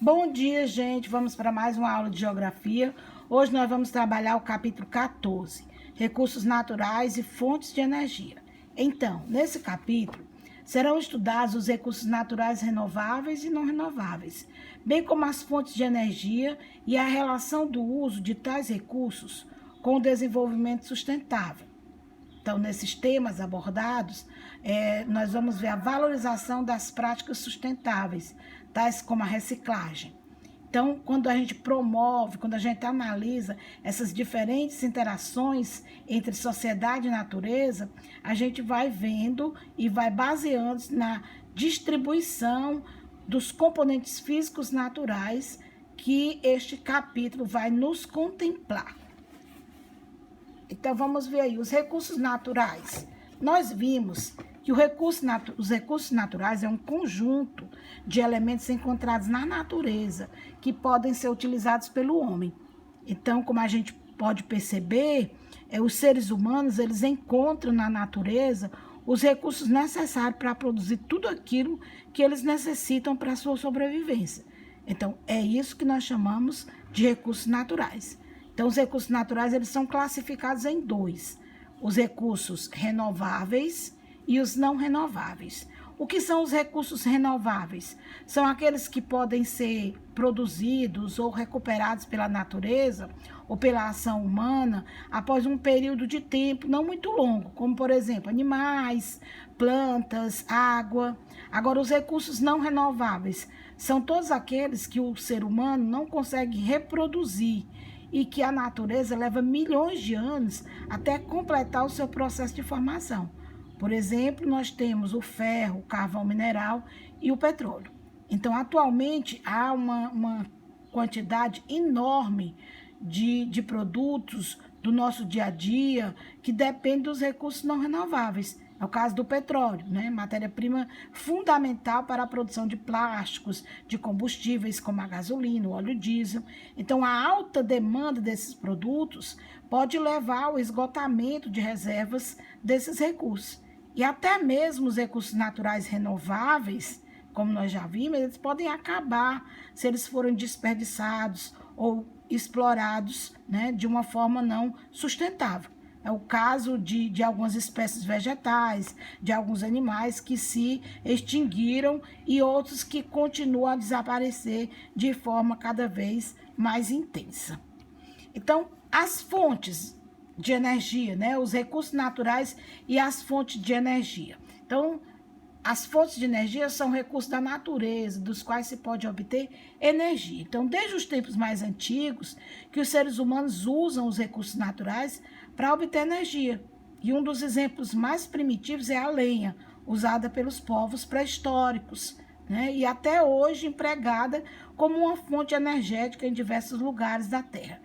Bom dia, gente. Vamos para mais uma aula de geografia. Hoje nós vamos trabalhar o capítulo 14, recursos naturais e fontes de energia. Então, nesse capítulo, serão estudados os recursos naturais renováveis e não renováveis, bem como as fontes de energia e a relação do uso de tais recursos com o desenvolvimento sustentável. Então, nesses temas abordados, nós vamos ver a valorização das práticas sustentáveis, tais como a reciclagem. Então, quando a gente promove, quando a gente analisa essas diferentes interações entre sociedade e natureza, a gente vai vendo e vai baseando na distribuição dos componentes físicos naturais que este capítulo vai nos contemplar. Então, vamos ver aí os recursos naturais. Nós vimos que os recursos naturais é um conjunto de elementos encontrados na natureza que podem ser utilizados pelo homem. Então, como a gente pode perceber, os seres humanos eles encontram na natureza os recursos necessários para produzir tudo aquilo que eles necessitam para a sua sobrevivência. Então, é isso que nós chamamos de recursos naturais. Então, os recursos naturais eles são classificados em dois: os recursos renováveis e os não renováveis. O que são os recursos renováveis? São aqueles que podem ser produzidos ou recuperados pela natureza ou pela ação humana após um período de tempo não muito longo, como, por exemplo, animais, plantas, água. Agora, os recursos não renováveis são todos aqueles que o ser humano não consegue reproduzir e que a natureza leva milhões de anos até completar o seu processo de formação. Por exemplo, nós temos o ferro, o carvão mineral e o petróleo. Então, atualmente, há uma quantidade enorme de produtos do nosso dia a dia que depende dos recursos não renováveis. É o caso do petróleo, né? Matéria-prima fundamental para a produção de plásticos, de combustíveis como a gasolina, o óleo diesel. Então, a alta demanda desses produtos pode levar ao esgotamento de reservas desses recursos. E até mesmo os recursos naturais renováveis, como nós já vimos, eles podem acabar se eles forem desperdiçados ou explorados, né, de uma forma não sustentável. É o caso de algumas espécies vegetais, de alguns animais que se extinguiram e outros que continuam a desaparecer de forma cada vez mais intensa. Então, as fontes de energia, né? Os recursos naturais e as fontes de energia. Então, as fontes de energia são recursos da natureza, dos quais se pode obter energia. Então, desde os tempos mais antigos, que os seres humanos usam os recursos naturais para obter energia. E um dos exemplos mais primitivos é a lenha, usada pelos povos pré-históricos, né? E até hoje empregada como uma fonte energética em diversos lugares da Terra.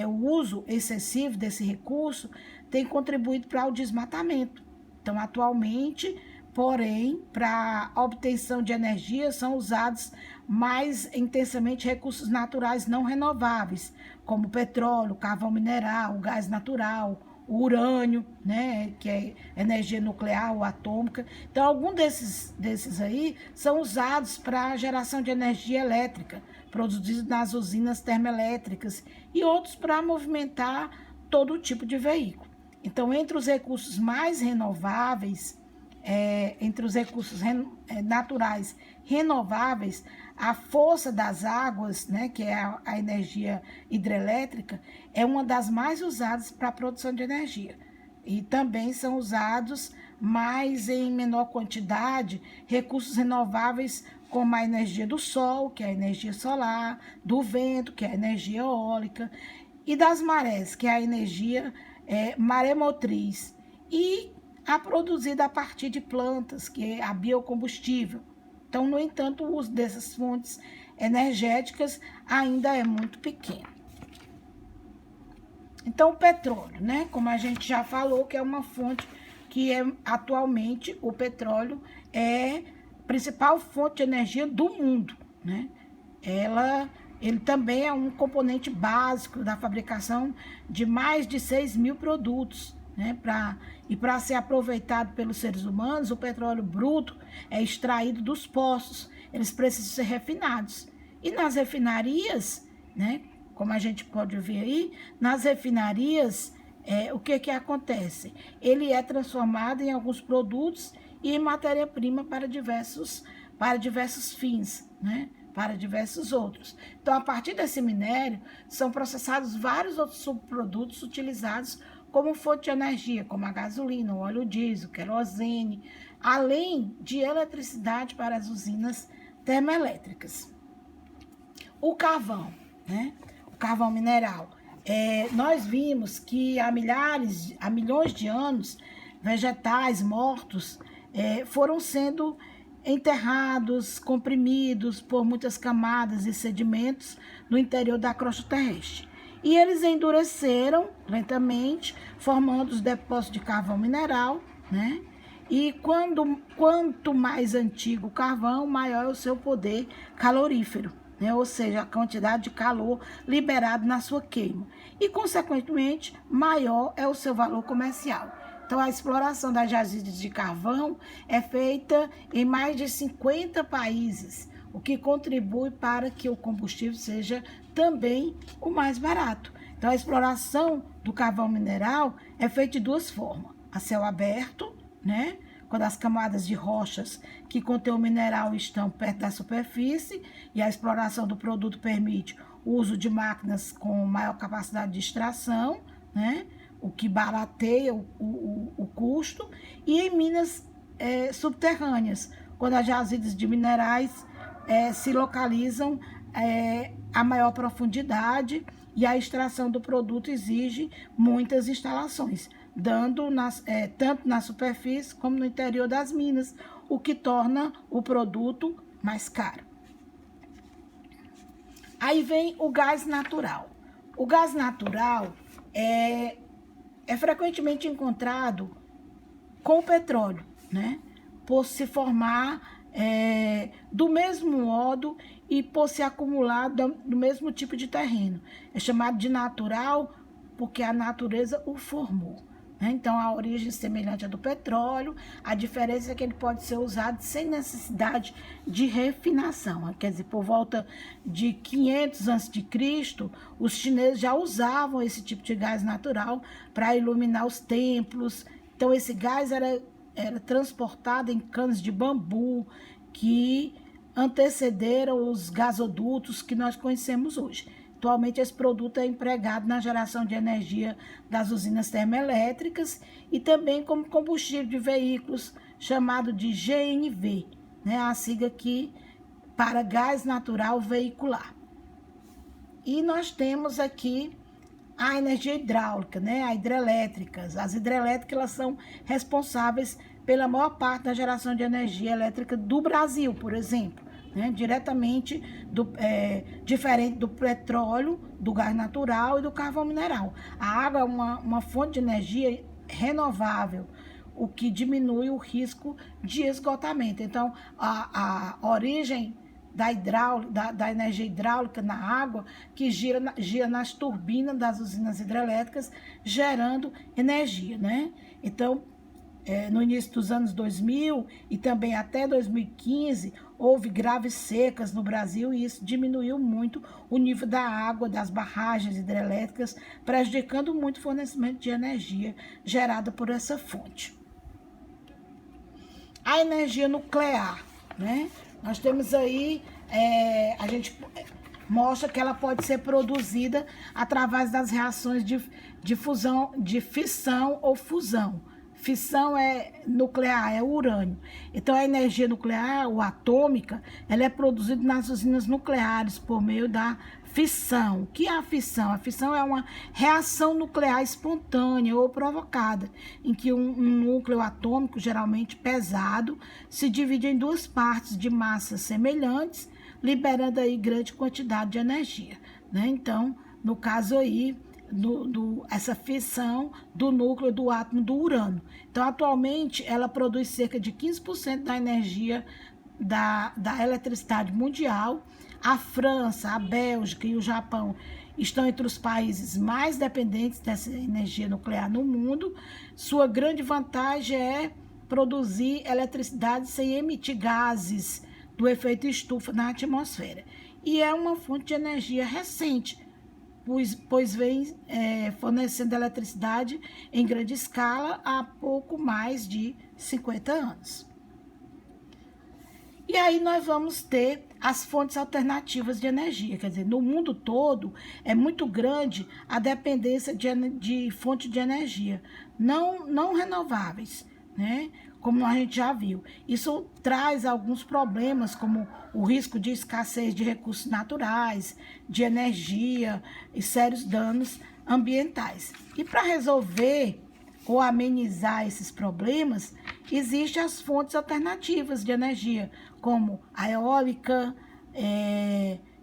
O uso excessivo desse recurso tem contribuído para o desmatamento. Então, atualmente, porém, para a obtenção de energia são usados mais intensamente recursos naturais não renováveis, como o petróleo, o carvão mineral, o gás natural, o urânio, né, que é energia nuclear ou atômica. Então, alguns desses aí são usados para a geração de energia elétrica, produzidos nas usinas termoelétricas, e outros para movimentar todo tipo de veículo. Então, entre os recursos mais renováveis, entre os recursos naturais renováveis, a força das águas, né, que é a energia hidrelétrica, é uma das mais usadas para a produção de energia. E também são usados, mas em menor quantidade, recursos renováveis como a energia do sol, que é a energia solar, do vento, que é a energia eólica, e das marés, que é a energia maremotriz, e a produzida a partir de plantas, que é a biocombustível. Então, no entanto, o uso dessas fontes energéticas ainda é muito pequeno. Então, o petróleo, né? Como a gente já falou, que é uma fonte que atualmente o petróleo é a principal fonte de energia do mundo, né? Ele também é um componente básico da fabricação de mais de 6 mil produtos, né? Para ser aproveitado pelos seres humanos, o petróleo bruto é extraído dos poços, eles precisam ser refinados. E nas refinarias, né, como a gente pode ver aí, nas refinarias, o que acontece? Ele é transformado em alguns produtos e em matéria-prima para diversos fins, né? Para diversos outros. Então, a partir desse minério, são processados vários outros subprodutos utilizados como fonte de energia, como a gasolina, o óleo diesel, querosene, além de eletricidade para as usinas termoelétricas. O carvão, né? O carvão mineral. Nós vimos que há milhões de anos, vegetais mortos foram sendo enterrados, comprimidos por muitas camadas e sedimentos no interior da crosta terrestre. E eles endureceram lentamente, formando os depósitos de carvão mineral, né? E quanto mais antigo o carvão, maior é o seu poder calorífero, né? Ou seja, a quantidade de calor liberado na sua queima. E, consequentemente, maior é o seu valor comercial. Então, a exploração das jazidas de carvão é feita em mais de 50 países, o que contribui para que o combustível seja também o mais barato. Então, a exploração do carvão mineral é feita de duas formas. A céu aberto, né? Quando as camadas de rochas que contêm o mineral estão perto da superfície e a exploração do produto permite o uso de máquinas com maior capacidade de extração, né? O que barateia o custo, e em minas subterrâneas, quando as jazidas de minerais se localizam a maior profundidade e a extração do produto exige muitas instalações, dando tanto na superfície como no interior das minas, o que torna o produto mais caro. Aí vem o gás natural. O gás natural é frequentemente encontrado com o petróleo, né? Por se formar do mesmo modo e por se acumular do mesmo tipo de terreno. É chamado de natural porque a natureza o formou, né? Então, a origem semelhante à do petróleo, a diferença é que ele pode ser usado sem necessidade de refinação. Quer dizer, por volta de 500 a.C., os chineses já usavam esse tipo de gás natural para iluminar os templos. Então, esse gás era transportado em canos de bambu que antecederam os gasodutos que nós conhecemos hoje. Atualmente, esse produto é empregado na geração de energia das usinas termoelétricas e também como combustível de veículos, chamado de GNV, né? A sigla aqui para gás natural veicular. E nós temos aqui a energia hidráulica, né? As hidrelétricas. As hidrelétricas, elas são responsáveis pela maior parte da geração de energia elétrica do Brasil, por exemplo, né? Diretamente diferente do petróleo, do gás natural e do carvão mineral. A água é uma fonte de energia renovável, o que diminui o risco de esgotamento. Então, a origem da energia hidráulica na água, que gira nas turbinas das usinas hidrelétricas, gerando energia, né? Então, no início dos anos 2000 e também até 2015, houve graves secas no Brasil e isso diminuiu muito o nível da água das barragens hidrelétricas, prejudicando muito o fornecimento de energia gerada por essa fonte. A energia nuclear, né? Nós temos aí, a gente mostra que ela pode ser produzida através das reações de fissão ou fusão. Fissão é nuclear, é urânio. Então, a energia nuclear ou atômica, ela é produzida nas usinas nucleares por meio da fissão. O que é a fissão? A fissão é uma reação nuclear espontânea ou provocada, em que um núcleo atômico, geralmente pesado, se divide em duas partes de massas semelhantes, liberando aí grande quantidade de energia, né? Então, no caso aí, essa fissão do núcleo do átomo do urânio. Então, atualmente, ela produz cerca de 15% da energia da eletricidade mundial. A França, a Bélgica e o Japão estão entre os países mais dependentes dessa energia nuclear no mundo. Sua grande vantagem é produzir eletricidade sem emitir gases do efeito estufa na atmosfera. e é uma fonte de energia recente, pois vem fornecendo eletricidade em grande escala há pouco mais de 50 anos. E aí nós vamos ter as fontes alternativas de energia, quer dizer, no mundo todo é muito grande a dependência de fonte de energia não renováveis, né? Como a gente já viu. Isso traz alguns problemas, como o risco de escassez de recursos naturais, de energia e sérios danos ambientais. E para resolver ou amenizar esses problemas, existem as fontes alternativas de energia, como a eólica,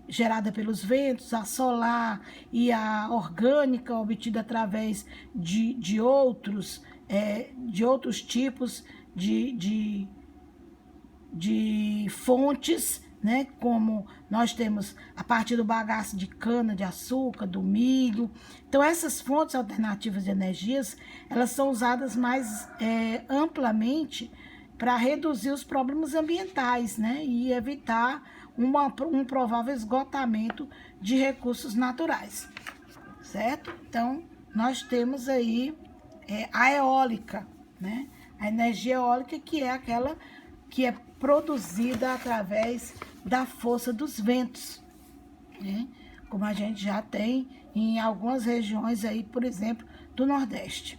gerada pelos ventos, a solar e a orgânica, obtida através de outros tipos de fontes, né? Como nós temos a partir do bagaço de cana, de açúcar, do milho. Então, essas fontes alternativas de energias, elas são usadas mais amplamente para reduzir os problemas ambientais, né? E evitar um provável esgotamento de recursos naturais, certo? Então, nós temos aí a eólica, né? A energia eólica, que é aquela que é produzida através da força dos ventos, né? Como a gente já tem em algumas regiões aí, por exemplo, do Nordeste.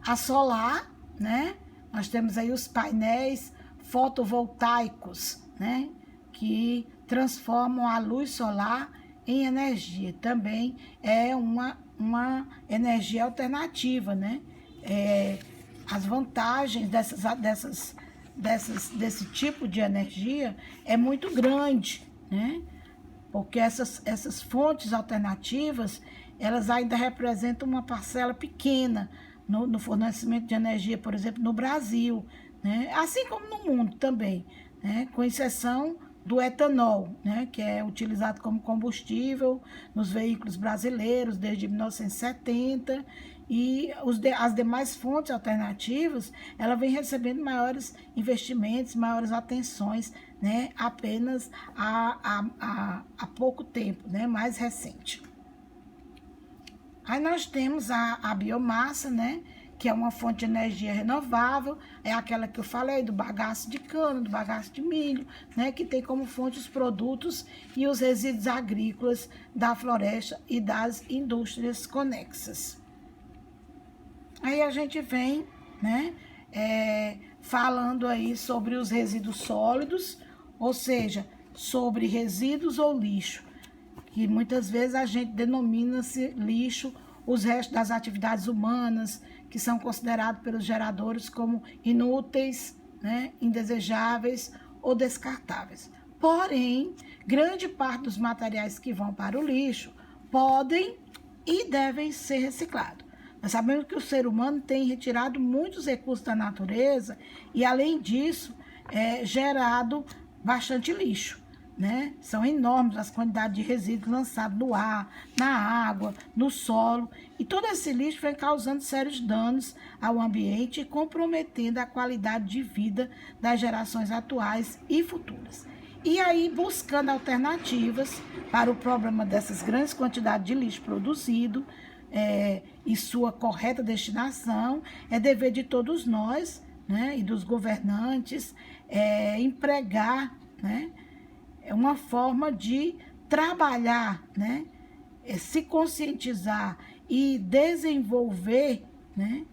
A solar, né? Nós temos aí os painéis fotovoltaicos, né? Que transformam a luz solar em energia. Também é uma energia alternativa, né? As vantagens desse tipo de energia é muito grande, né? Porque essas fontes alternativas, elas ainda representam uma parcela pequena no fornecimento de energia, por exemplo, no Brasil, né? Assim como no mundo também, né? Com exceção do etanol, né? Que é utilizado como combustível nos veículos brasileiros desde 1970, e as demais fontes alternativas, ela vem recebendo maiores investimentos, maiores atenções, né? Apenas há pouco tempo, né? Mais recente. Aí nós temos a biomassa, né? Que é uma fonte de energia renovável, é aquela que eu falei, do bagaço de cana, do bagaço de milho, né? Que tem como fonte os produtos e os resíduos agrícolas da floresta e das indústrias conexas. Aí a gente vem, né? Falando aí sobre os resíduos sólidos, ou seja, sobre resíduos ou lixo, que muitas vezes a gente denomina-se lixo os restos das atividades humanas, que são considerados pelos geradores como inúteis, né, indesejáveis ou descartáveis. Porém, grande parte dos materiais que vão para o lixo podem e devem ser reciclados. Nós sabemos que o ser humano tem retirado muitos recursos da natureza e, além disso, gerado bastante lixo, né? São enormes as quantidades de resíduos lançados no ar, na água, no solo, e todo esse lixo vem causando sérios danos ao ambiente e comprometendo a qualidade de vida das gerações atuais e futuras. E aí, buscando alternativas para o problema dessas grandes quantidades de lixo produzido e sua correta destinação, é dever de todos nós, né, e dos governantes, empregar, né, uma forma de trabalhar, né, se conscientizar e desenvolver, né,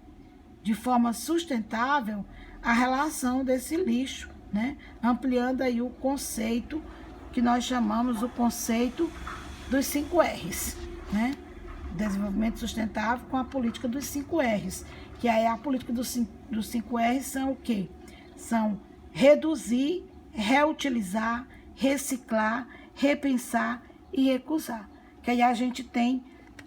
de forma sustentável a relação desse lixo, né, ampliando aí o conceito que nós chamamos o conceito dos 5 R's, né, desenvolvimento sustentável com a política dos 5 R's, que aí a política dos 5 R's são o quê? São reduzir, reutilizar, reciclar, repensar e recusar. Que aí a gente tem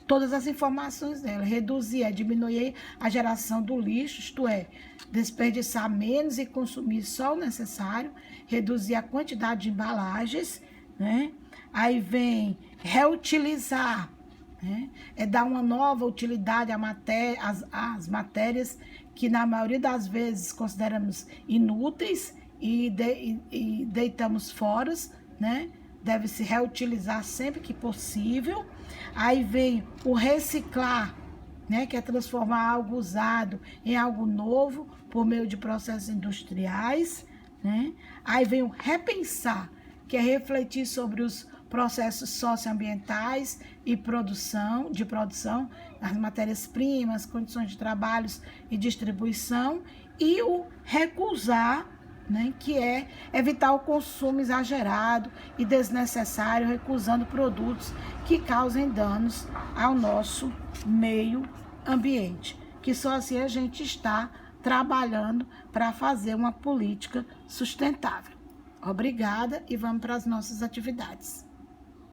todas as informações dela. Reduzir é diminuir a geração do lixo, isto é, desperdiçar menos e consumir só o necessário, reduzir a quantidade de embalagens, né? Aí vem reutilizar, né? É dar uma nova utilidade às matérias que na maioria das vezes consideramos inúteis e deitamos fora, né? deve se reutilizar sempre que possível. Aí vem o reciclar, né, que é transformar algo usado em algo novo por meio de processos industriais, né? Aí vem o repensar, que é refletir sobre os processos socioambientais e de produção, as matérias-primas, condições de trabalhos e distribuição, e o recusar, né, que é evitar o consumo exagerado e desnecessário, recusando produtos que causem danos ao nosso meio ambiente, que só assim a gente está trabalhando para fazer uma política sustentável. Obrigada e vamos para as nossas atividades.